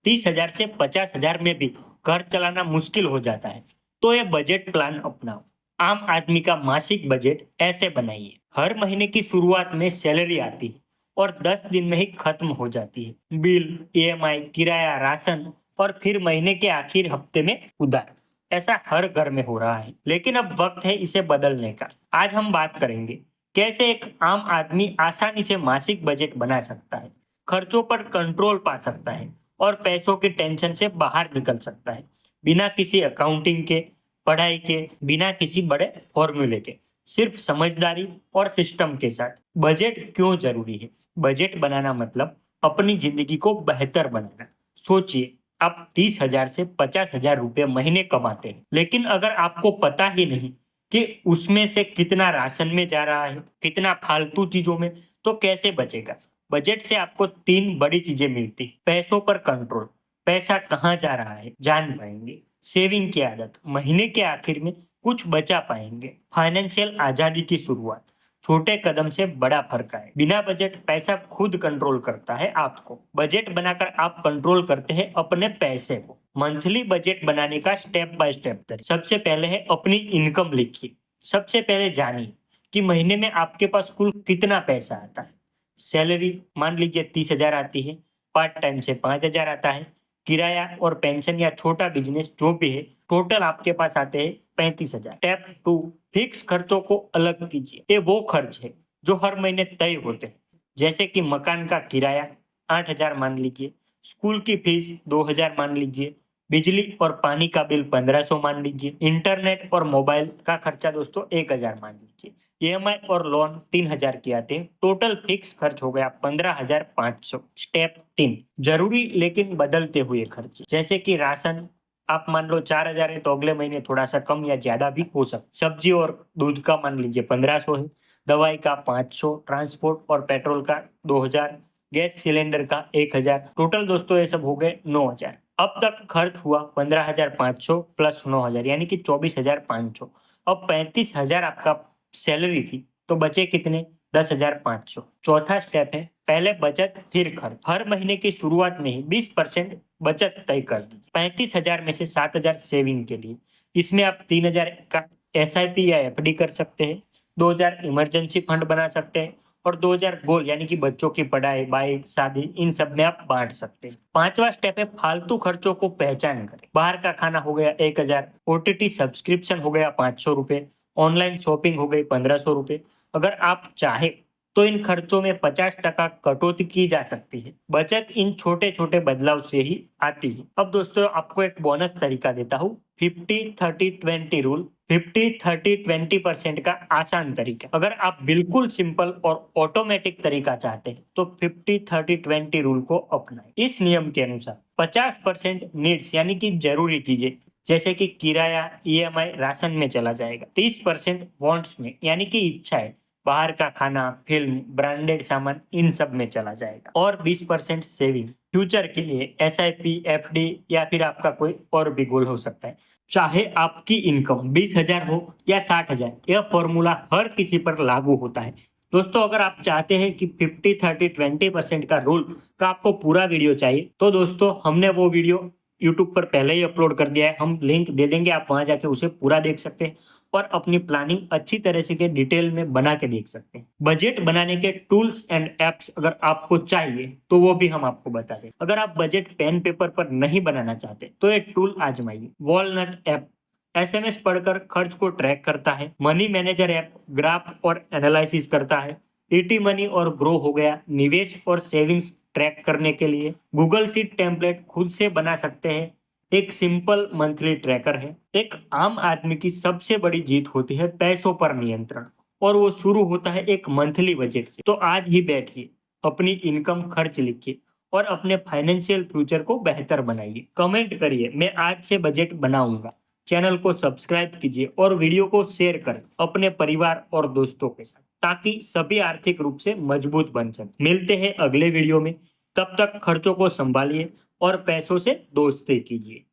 30,000 से 50,000 में भी घर चलाना मुश्किल हो जाता है, तो ये बजट प्लान अपनाओ। आम आदमी का मासिक बजट ऐसे बनाइए। हर महीने की शुरुआत में सैलरी आती है और 10 दिन में ही खत्म हो जाती है। बिल, ईएमआई, किराया, राशन और फिर महीने के आखिर हफ्ते में उधार। ऐसा हर घर में हो रहा है, लेकिन अब वक्त है इसे बदलने का। आज हम बात करेंगे कैसे एक आम आदमी आसानी से मासिक बजट बना सकता है, खर्चों पर कंट्रोल पा सकता है और पैसों की टेंशन से बाहर निकल सकता है, बिना किसी अकाउंटिंग के, पढ़ाई के, बिना किसी बड़े फॉर्मूले के, सिर्फ समझदारी और सिस्टम के साथ। बजट क्यों जरूरी है? बजट बनाना मतलब अपनी जिंदगी को बेहतर बनाना। सोचिए, आप 30,000 से 50,000 रुपए महीने कमाते हैं, लेकिन अगर आपको पता ही नहीं कि उसमें से कितना राशन में जा रहा है, कितना फालतू चीजों में, तो कैसे बचेगा? बजट से आपको तीन बड़ी चीजें मिलती हैं। पैसों पर कंट्रोल, पैसा कहाँ जा रहा है जान पाएंगे। सेविंग की आदत, महीने के आखिर में कुछ बचा पाएंगे। फाइनेंशियल आजादी की शुरुआत, छोटे कदम से बड़ा फर्क आए। बिना बजट पैसा खुद कंट्रोल करता है आपको। बजट बनाकर आप कंट्रोल करते हैं अपने पैसे को। मंथली बजट बनाने का स्टेप बाय स्टेप तरीका। सबसे पहले है अपनी इनकम लिखिए। सबसे पहले जानिए कि महीने में आपके पास कुल कितना पैसा आता है। सैलरी मान लीजिए 30,000 आती है, पार्ट टाइम से 5,000 आता है, किराया और पेंशन या छोटा बिजनेस जो भी है, टोटल आपके पास आते हैं 35,000। स्टेप 2, फिक्स खर्चों को अलग कीजिए। ये वो खर्च है जो हर महीने तय होते हैं, जैसे कि मकान का किराया 8,000 मान लीजिए, स्कूल की फीस 2,000 मान लीजिए, बिजली और पानी का बिल 1,500 मान लीजिए, इंटरनेट और मोबाइल का खर्चा दोस्तों 1,000 मान लीजिए, ईएमआई और लोन 3,000 के आते हैं। टोटल फिक्स खर्च हो गया 15,500। स्टेप 3, जरूरी लेकिन बदलते हुए खर्च, जैसे कि राशन आप मान लो 4,000 है, तो अगले महीने थोड़ा सा कम या ज्यादा भी हो सकता। सब्जी और दूध का मान लीजिए 1,500 है, दवाई का 500, ट्रांसपोर्ट और पेट्रोल का 2,000, गैस सिलेंडर का 1,000। टोटल दोस्तों ये सब हो गए 9,000। अब तक खर्च हुआ 15,500 प्लस 9,000, यानी कि 24,500। अब 35,000 आपका सैलरी थी, तो बचे कितने? 10,500। चौथा स्टेप है पहले बचत फिर खर्च। हर महीने की शुरुआत में ही 20% बचत तय कर दीजिए। 35,000 में से 7,000 सेविंग के लिए, इसमें आप 3,000 का एसआईपी या एफडी कर सकते हैं, 2,000 इमरजेंसी फंड बना सकते हैं और 2,000 गोल यानी कि बच्चों की पढ़ाई, बाइक, शादी, इन सब में आप बांट सकते हैं। पांचवा स्टेप है फालतू खर्चों को पहचान करें। बाहर का खाना हो गया 1,000, ओटीटी सब्सक्रिप्शन हो गया 500 रुपए, ऑनलाइन शॉपिंग हो गई 1,500 रुपए। अगर आप चाहे तो इन खर्चों में 50% कटौती की जा सकती है। बचत इन छोटे छोटे बदलाव से ही आती है। अब दोस्तों आपको एक बोनस तरीका देता हूँ, 50-30-20 रूल। 50-30-20% का आसान तरीका। अगर आप बिल्कुल सिंपल और ऑटोमेटिक तरीका चाहते हैं तो 50-30-20 रूल को अपनाएं। इस नियम के अनुसार 50% नीड्स यानी कि जरूरी चीजें, जैसे कि किराया, ईएमआई, राशन में चला जाएगा। 30% वांट्स में यानी कि इच्छाएं, बाहर का खाना, फिल्म, ब्रांडेड सामान, इन सब में चला जाएगा। और 20% सेविंग, फ्यूचर के लिए, एसआईपी, एफडी या फिर आपका कोई और भी गोल हो सकता है। चाहे आपकी इनकम 20,000 हो या 60,000, यह फॉर्मूला हर किसी पर लागू होता है। दोस्तों अगर आप चाहते हैं कि 50-30-20% का रूल का आपको पूरा वीडियो चाहिए, तो दोस्तों हमने वो वीडियो यूट्यूब पर पहले ही अपलोड कर दिया है, हम लिंक दे देंगे, आप वहां जाके उसे पूरा देख सकते हैं और अपनी प्लानिंग अच्छी तरह से के डिटेल में बना के देख सकते हैं। बजट बनाने के टूल्स एंड एप्स अगर आपको चाहिए तो वो भी हम आपको बता दें। अगर आप बजट पेन पेपर पर नहीं बनाना चाहते तो ये टूल आजमाइए। वॉलनट ऐप एसएमएस पढ़कर खर्च को ट्रैक करता है। मनी मैनेजर ऐप ग्राफ और एनालिसिस करता है। ईटी मनी और ग्रो हो गया, निवेश और सेविंग्स ट्रैक करने के लिए। गूगल शीट टेम्पलेट खुद से बना सकते हैं, एक सिंपल मंथली ट्रैकर है। एक आम आदमी की सबसे बड़ी जीत होती है पैसों पर नियंत्रण, और वो शुरू होता है एक मंथली बजट से। तो आज ही बैठिए, अपनी इनकम खर्च लिखिए और अपने फाइनेंशियल फ्यूचर को बेहतर बनाइए। कमेंट करिए मैं आज से बजट बनाऊंगा। चैनल को सब्सक्राइब कीजिए और वीडियो को शेयर करें अपने परिवार और दोस्तों के साथ, ताकि सभी आर्थिक रूप से मजबूत बन सके। मिलते हैं अगले वीडियो में, तब तक खर्चों को संभालिए और पैसों से दोस्ती कीजिए।